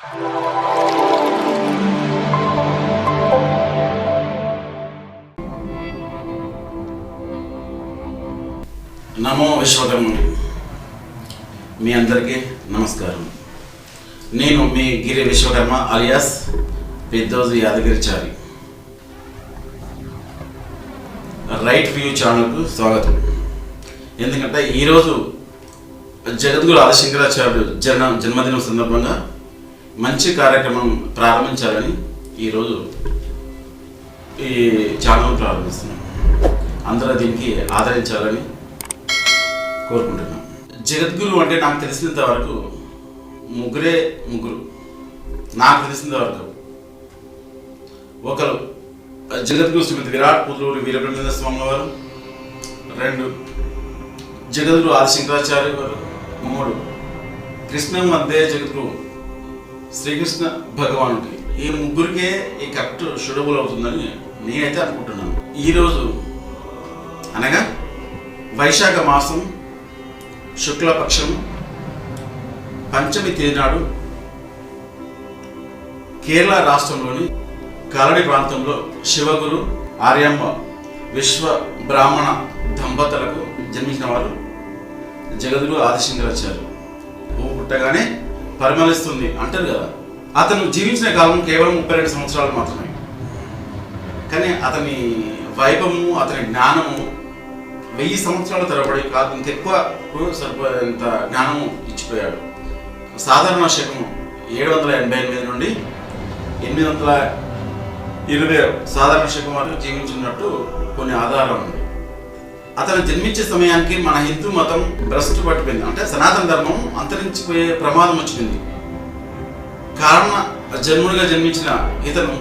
నమో విశ్వకర్మ. మీ అందరికీ నమస్కారం. నేను మీ గిరి Vishwakarma alias పెద్దోజు Yadagirichari. Right view ఛానల్కు స్వాగతం. ఎందుకంటే ఈరోజు జగద్గురు ఆదిశంకరాచార్యుడు జన్మదినం సందర్భంగా మంచి కార్యక్రమం ప్రారంభించాలని ఈరోజు ఈ ఛానల్ ప్రారంభిస్తున్నాం. అందరూ దీనికి ఆదరించాలని కోరుకుంటున్నాం. జగద్గురు అంటే నాకు తెలిసినంత వరకు ముగ్గురు నాకు తెలిసినంత వరకు. ఒకరు జగద్గురు శ్రీమతి విరాట్ పుత్రుడు వీరబ్రహ్మేంద్ర స్వామి వారు, 2 జగద్గురు ఆదిశంకరాచార్య వారు, 3 కృష్ణ మధ్య జగద్గురు శ్రీకృష్ణ భగవానుడికి. ఈ ముగ్గురికే ఈ కరెక్ట్ షుడబుల్ అవుతుందని నేనైతే అనుకుంటున్నాను. ఈరోజు అనగా వైశాఖ మాసం శుక్లపక్షం పంచమి తేదీ నాడు కేరళ రాష్ట్రంలోని కాలడి ప్రాంతంలో శివగురు ఆర్యమ్మ విశ్వ బ్రాహ్మణ దంపతులకు జన్మించిన వారు జగద్గురు ఆదిశంకరాచార్య. పువ్వు పుట్టగానే పరిమళిస్తుంది అంటారు కదా. అతను జీవించిన కాలం కేవలం 32 సంవత్సరాలు మాత్రమే. కానీ అతని వైభవము, అతని జ్ఞానము 1000 సంవత్సరాల తరబడి కాదు, ఇంకెక్కువ సరిపోయేంత జ్ఞానము ఇచ్చిపోయాడు. సాధారణ శకం 788 నుండి 820 సాధారణ శకం వరకు జీవించినట్టు కొన్ని ఆధారాలు ఉంది. అతను జన్మించే సమయానికి మన హిందూ మతం భ్రష్టు పట్టిపోయింది. అంటే సనాతన ధర్మం అంతరించిపోయే ప్రమాదం వచ్చింది. కారణ జన్ముడిగా జన్మించిన ఇతను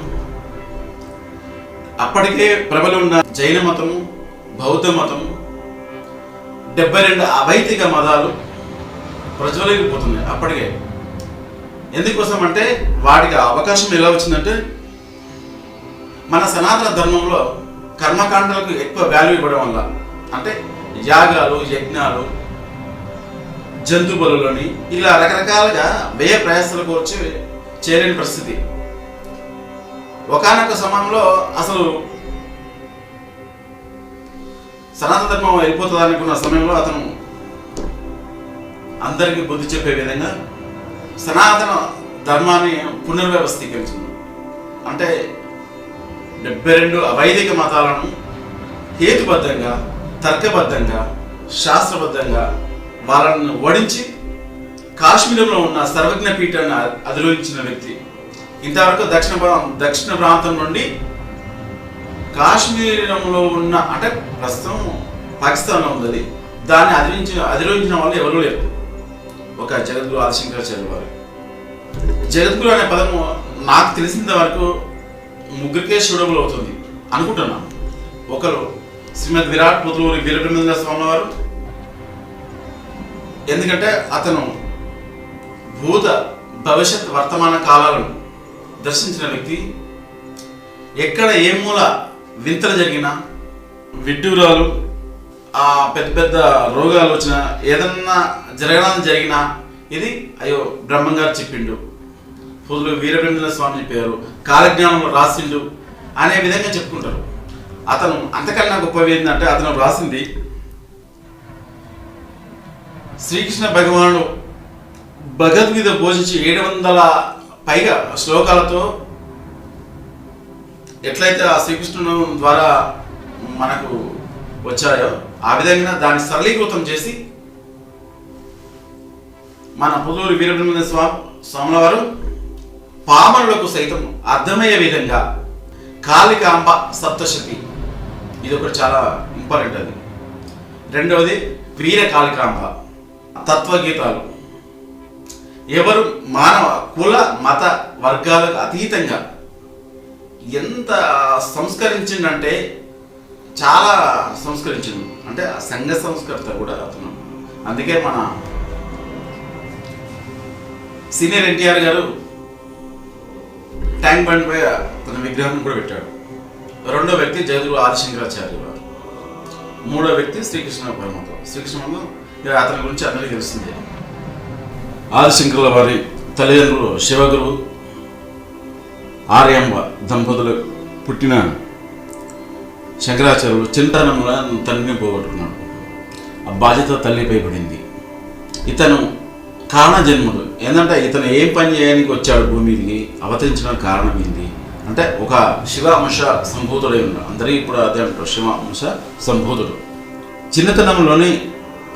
అప్పటికే ప్రబలి ఉన్న జైన మతము, బౌద్ధ మతము, 72 అవైదిక మతాలు ప్రజ్వలిగిపోతున్నాయి అప్పటికే. ఎందుకోసం అంటే వాటికి అవకాశం ఎలా వచ్చిందంటే మన సనాతన ధర్మంలో కర్మకాండలకు ఎక్కువ వాల్యూ ఇవ్వడం వల్ల. అంటే యాగాలు, యజ్ఞాలు, జంతు బలులని ఇలా రకరకాలుగా వ్యయ ప్రయాసాలకు వచ్చి చేరని పరిస్థితి. ఒకానొక సమయంలో అసలు సనాతన ధర్మం వెళ్ళిపోతుంది అనుకున్న సమయంలో అతను అందరికీ బుద్ధి చెప్పే విధంగా సనాతన ధర్మాన్ని పునర్వ్యవస్థీకరించింది. అంటే 72 అవైదిక మతాలను హేతుబద్ధంగా, తర్కబద్ధంగా, శాస్త్రబద్ధంగా వాళ్ళను ఓడించి కాశ్మీరంలో ఉన్న సర్వజ్ఞ పీఠాన్ని అధిరోహించిన వ్యక్తి. ఇంతవరకు దక్షిణ ప్రాంతం నుండి కాశ్మీరంలో ఉన్న, అంటే ప్రస్తుతం పాకిస్తాన్లో ఉంది, దాన్ని అధిరోహించిన వాళ్ళు ఎవరూ లేరు. ఒక జగద్గురు ఆదిశంకరాచార్య వారు. జగద్గురు అనే పదము నాకు తెలిసినంత వరకు ముగ్గురికే సూటబుల్ అవుతుంది అనుకుంటున్నాను. ఒకరు శ్రీమద్ విరాట్ పుత్రుడు వీరబ్రహ్మేంద్ర స్వామి వారు. ఎందుకంటే అతను భూత భవిష్యత్ వర్తమాన కాలాలను దర్శించిన వ్యక్తి. ఎక్కడ ఏ మూల వింతలు జరిగినా, విడ్డూరాలు, పెద్ద పెద్ద రోగాలు వచ్చినా, ఏదన్నా జరగడానికి జరిగినా ఇది అయ్యో బ్రహ్మంగారు చెప్పిండు, పొదులు వీరబ్రహ్మేంద్ర స్వామి చెప్పారు, కాలజ్ఞానంలో రాసిండు అనే విధంగా చెప్పుకుంటారు. అతను అంతకన్నా గొప్పవి ఏంటంటే అతను రాసింది శ్రీకృష్ణ భగవానుడు భగవద్గీత బోధించి 700 పైగా శ్లోకాలతో ఎట్లయితే ఆ శ్రీకృష్ణుడు ద్వారా మనకు వచ్చాయో ఆ విధంగా దాన్ని సరళీకృతం చేసి మన పుదూరు వీరబ్రహ్మేంద్ర స్వాముల వారు పామరులకు సైతం అర్థమయ్యే విధంగా కాళికాంబ సప్తశతి, ఇది ఒకటి చాలా ఇంపార్టెంట్. అది 2వది వీర కాళికాంబ తత్వగీతాలు. ఎవరు మానవ కుల మత వర్గాలకు అతీతంగా ఎంత సంస్కరించిందంటే చాలా సంస్కరించింది. అంటే సంఘ సంస్కర్త కూడా అతను. అందుకే మన సీనియర్ ఎన్టీఆర్ గారు ట్యాంక్ బండ్ పై తన విగ్రహం కూడా పెట్టాడు. 2వ వ్యక్తి జగద్గురు ఆదిశంకరాచార్య వారు. 3వ వ్యక్తి శ్రీకృష్ణ పరమాత్మ. శ్రీకృష్ణ అతని గురించి అందరికీ తెలుస్తుంది. ఆదిశంకరుల వారి తల్లిదండ్రులు శివగురు ఆర్యాంబ దంపతులు పుట్టిన శంకరాచార్యులు చింతనంలో తండ్రిని పోగొట్టుకున్నాడు. ఆ బాధ్యత తల్లిపై పడింది. ఇతను కారణ జన్ముడు. ఏంటంటే ఇతను ఏం పని చేయడానికి వచ్చాడు భూమి మీదకి, అవతరించడానికి కారణం ఏంది అంటే ఒక శివాంశ సంభూతుడై ఉన్నాడు. అందరికీ ఇప్పుడు అదే అంటారు, శివాంశ సంభూతుడు. చిన్నతనంలోనే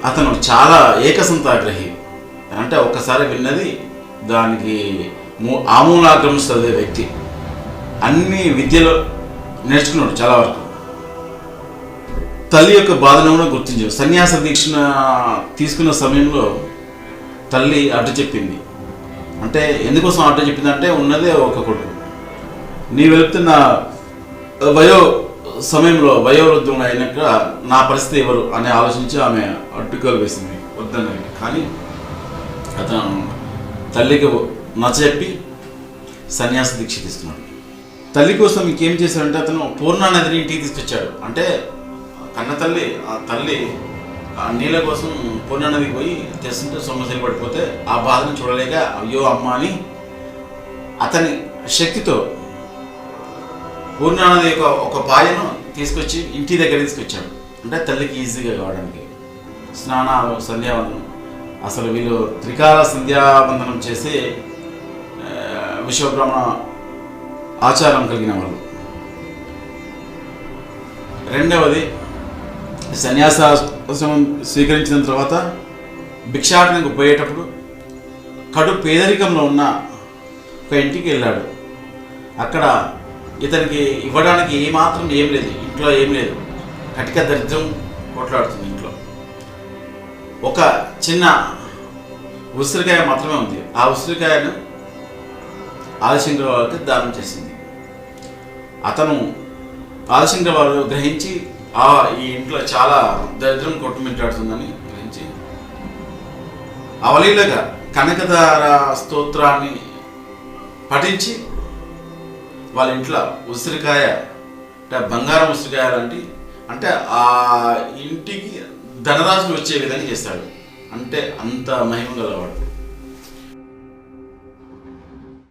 అతను చాలా ఏకసంతాగ్రహి. అంటే ఒక్కసారి విన్నది దానికి ఆమూలాగ్రం చదివే వ్యక్తి. అన్ని విద్యలో నేర్చుకున్నాడు చాలా వరకు. తల్లి యొక్క బాధను కూడా గుర్తించాడు. సన్యాస దీక్ష తీసుకున్న సమయంలో తల్లి అడ్డు చెప్పింది. అంటే ఎందుకోసం అడ్డు చెప్పింది అంటే ఉన్నదే ఒక కొడుకు, నీ వెళుతున్న వయో సమయంలో వయోవృద్ధులు అయినాక నా పరిస్థితి ఎవరు అని ఆలోచించి ఆమె అడ్డుకోలు వేసింది, వద్దన్నది. కానీ అతను తల్లికి నచ్చజెప్పి సన్యాస దీక్ష తీసుకున్నాడు. తల్లి కోసం ఇంకేం చేశాడంటే అతను పూర్ణా నదిని ఇంటికి తీసుకొచ్చాడు. అంటే కన్న తల్లి ఆ తల్లి ఆ నీళ్ళ కోసం పూర్ణా నదికి పోయి తెస్తుంటే సొమ్మసిలు పడిపోతే ఆ బాధను చూడలేక అయ్యో అమ్మ అని అతని శక్తితో పూర్ణా నది ఒక పాయను తీసుకొచ్చి ఇంటి దగ్గర తీసుకొచ్చాడు. అంటే తల్లికి ఈజీగా కావడానికి స్నానాలు సంధ్యావందనం. అసలు వీళ్ళు త్రికాల సంధ్యావందనం చేసి విశ్వబ్రహ్మణ ఆచారం కలిగిన వాళ్ళు. రెండవది సన్యాసాశ్రమం స్వీకరించిన తర్వాత భిక్షాటనకు పోయేటప్పుడు కడు పేదరికంలో ఉన్న ఒక ఇంటికి వెళ్ళాడు. అక్కడ ఇతనికి ఇవ్వడానికి ఏమాత్రం ఏం లేదు, ఇంట్లో ఏం లేదు, కటిక దరిద్రం కొట్లాడుతుంది. ఇంట్లో ఒక చిన్న ఉసిరికాయ మాత్రమే ఉంది. ఆ ఉసిరికాయను ఆదిశంకర వారికి దానం చేసింది. అతను ఆదిశంకర వారు గ్రహించి ఈ ఇంట్లో చాలా దరిద్రం కొట్టుమిట్టాడుతుందని గ్రహించి అవలీలగా కనకదార స్తోత్రాన్ని పఠించి వాళ్ళ ఇంట్లో ఉసిరికాయ అంటే బంగారం ఉసిరికాయ లాంటి అంటే ఆ ఇంటికి ధనరాశులు వచ్చే విధంగా చేస్తాడు. అంటే అంత మహిమ గలవాడు.